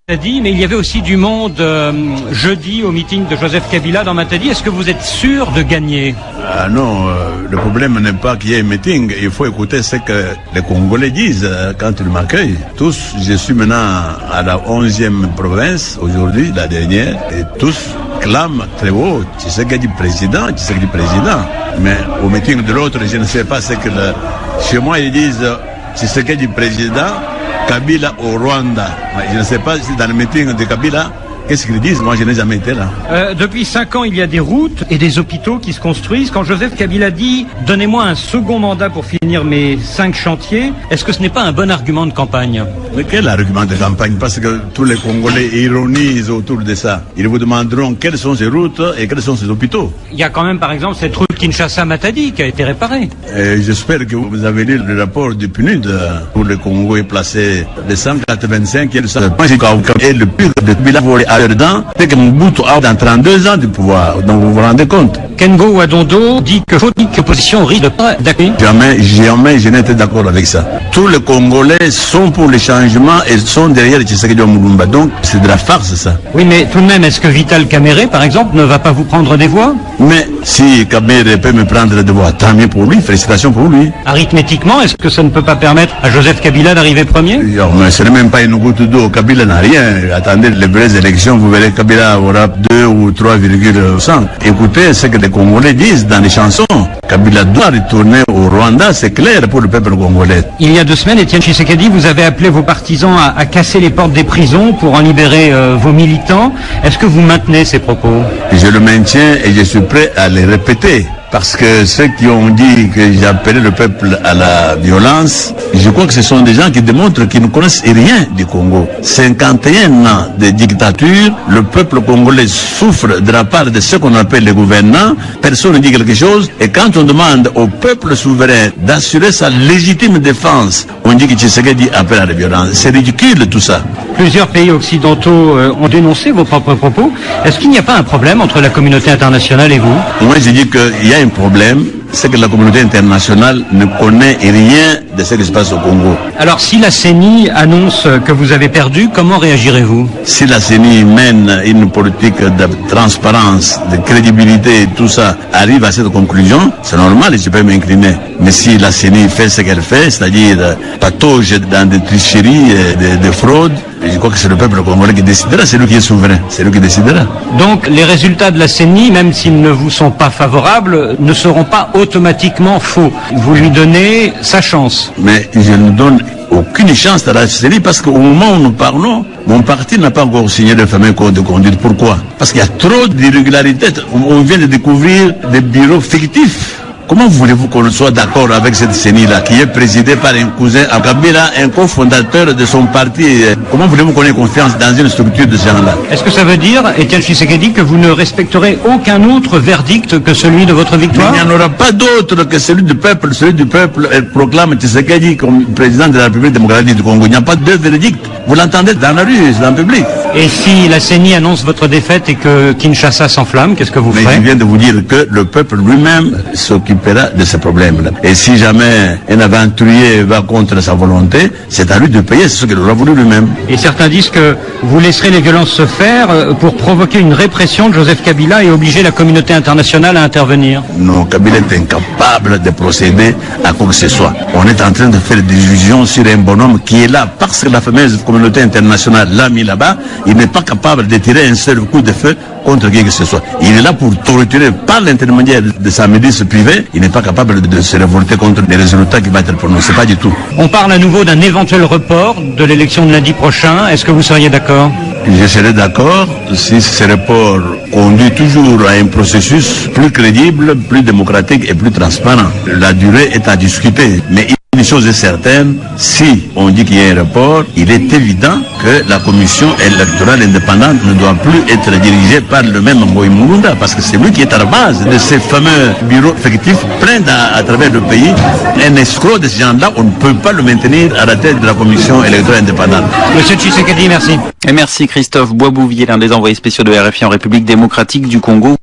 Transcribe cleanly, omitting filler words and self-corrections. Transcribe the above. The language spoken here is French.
Matadi, mais il y avait aussi du monde jeudi au meeting de Joseph Kabila dans Matadi. Est-ce que vous êtes sûr de gagner? Non, le problème n'est pas qu'il y ait un meeting. Il faut écouter ce que les Congolais disent quand ils m'accueillent. Tous, je suis maintenant à la 11e province, aujourd'hui, la dernière, et tous clament très haut. Tu sais qu'il dit président, tu sais qu'il dit président. Mais au meeting de l'autre, je ne sais pas ce que chez moi, ils disent, tu sais qu'il dit président, Kabila au Rwanda. Je ne sais pas si dans le meeting de Kabila, qu'est-ce qu'ils disent? Moi, je n'ai jamais été là. Depuis 5 ans, il y a des routes et des hôpitaux qui se construisent. Quand Joseph Kabila dit « Donnez-moi un second mandat pour finir mes 5 chantiers », est-ce que ce n'est pas un bon argument de campagne? Mais quel argument de campagne? Parce que tous les Congolais ironisent autour de ça. Ils vous demanderont quelles sont ces routes et quels sont ces hôpitaux. Il y a quand même, par exemple, cette route Kinshasa-Matadi qui a été réparée. J'espère que vous avez lu le rapport du PNUD où le Congo est placé de 185 et le 100. Moi, j'ai le plus de Kabila dedans, c'est que Mobutu a dans 32 ans de pouvoir. Donc vous vous rendez compte? Kengo Wadondo dit que l'opposition risque de pas d'accueillir. Jamais je n'ai été d'accord avec ça. Tous les Congolais sont pour le changement et sont derrière Tshisekedi Mulumba. Donc c'est de la farce ça. Oui, mais tout de même, est-ce que Vital Kamerhe, par exemple, ne va pas vous prendre des voix? Mais si Kamerhe peut me prendre des voix, tant mieux pour lui, félicitations pour lui. Arithmétiquement, est-ce que ça ne peut pas permettre à Joseph Kabila d'arriver premier? Mais ce n'est même pas une goutte d'eau. Kabila n'a rien. Attendez les vraies élections, vous verrez Kabila aura 2 ou 3,5. Écoutez ce que les Congolais disent dans les chansons. Kabila doit retourner au Rwanda, c'est clair pour le peuple congolais. Il y a 2 semaines, Étienne Tshisekedi, vous avez appelé vos partisans à casser les portes des prisons pour en libérer vos militants. Est-ce que vous maintenez ces propos? Je le maintiens et je suis prêt à les répéter. Parce que ceux qui ont dit que j'appelais le peuple à la violence, je crois que ce sont des gens qui démontrent qu'ils ne connaissent rien du Congo. 51 ans de dictature, le peuple congolais souffre de la part de ceux qu'on appelle les gouvernants, personne ne dit quelque chose, et quand on demande au peuple souverain d'assurer sa légitime défense, on dit que Tshisekedi appelle à la violence. C'est ridicule tout ça. Plusieurs pays occidentaux ont dénoncé vos propres propos. Est-ce qu'il n'y a pas un problème entre la communauté internationale et vous? Moi je dis qu'il y a un problème, c'est que la communauté internationale ne connaît rien de ce qui se passe au Congo. Alors si la CENI annonce que vous avez perdu, comment réagirez-vous? Si la CENI mène une politique de transparence, de crédibilité et tout ça, arrive à cette conclusion, c'est normal et je peux m'incliner. Mais si la CENI fait ce qu'elle fait, c'est-à-dire patauge dans des tricheries et des fraudes, je crois que c'est le peuple congolais qui décidera, c'est lui qui est souverain, c'est lui qui décidera. Donc les résultats de la CENI, même s'ils ne vous sont pas favorables, ne seront pas automatiquement faux. Vous lui donnez sa chance. Mais je ne donne aucune chance à la CENI parce qu'au moment où nous parlons, mon parti n'a pas encore signé le fameux code de conduite. Pourquoi? Parce qu'il y a trop d'irrégularités. On vient de découvrir des bureaux fictifs. Comment voulez-vous qu'on soit d'accord avec cette CENI-là, qui est présidée par un cousin à Kabila, un cofondateur de son parti? Comment voulez-vous qu'on ait confiance dans une structure de ce genre-là? Est-ce que ça veut dire, Étienne Tshisekedi, que vous ne respecterez aucun autre verdict que celui de votre victoire? Mais il n'y en aura pas d'autre que celui du peuple. Celui du peuple proclame Tshisekedi comme président de la République démocratique du Congo. Il n'y a pas de verdict. Vous l'entendez dans la rue, dans le public. Et si la CENI annonce votre défaite et que Kinshasa s'enflamme, qu'est-ce que vous ferez? Mais je viens de vous dire que le peuple lui-même s'occupera de ces problèmes-là. Et si jamais un aventurier va contre sa volonté, c'est à lui de payer ce qu'il aura voulu lui-même. Et certains disent que vous laisserez les violences se faire pour provoquer une répression de Joseph Kabila et obliger la communauté internationale à intervenir. Non, Kabila est incapable de procéder à quoi que ce soit. On est en train de faire des illusions sur un bonhomme qui est là parce que la fameuse communauté internationale l'a mis là-bas. Il n'est pas capable de tirer un seul coup de feu contre qui que ce soit. Il est là pour torturer par l'intermédiaire de sa milice privée. Il n'est pas capable de se révolter contre les résultats qui vont être prononcés. Pas du tout. On parle à nouveau d'un éventuel report de l'élection de lundi prochain. Est-ce que vous seriez d'accord? Je serais d'accord si ce report conduit toujours à un processus plus crédible, plus démocratique et plus transparent. La durée est à discuter. Mais une chose est certaine, si on dit qu'il y a un report, il est évident que la commission électorale indépendante ne doit plus être dirigée par le même Moïse Mulumba, parce que c'est lui qui est à la base de ces fameux bureaux fictifs pleins à travers le pays. Un escroc de ce genre-là, on ne peut pas le maintenir à la tête de la commission électorale indépendante. Monsieur Tshisekedi, merci. Et merci Christophe Boisbouvier, l'un des envoyés spéciaux de RFI en République démocratique du Congo.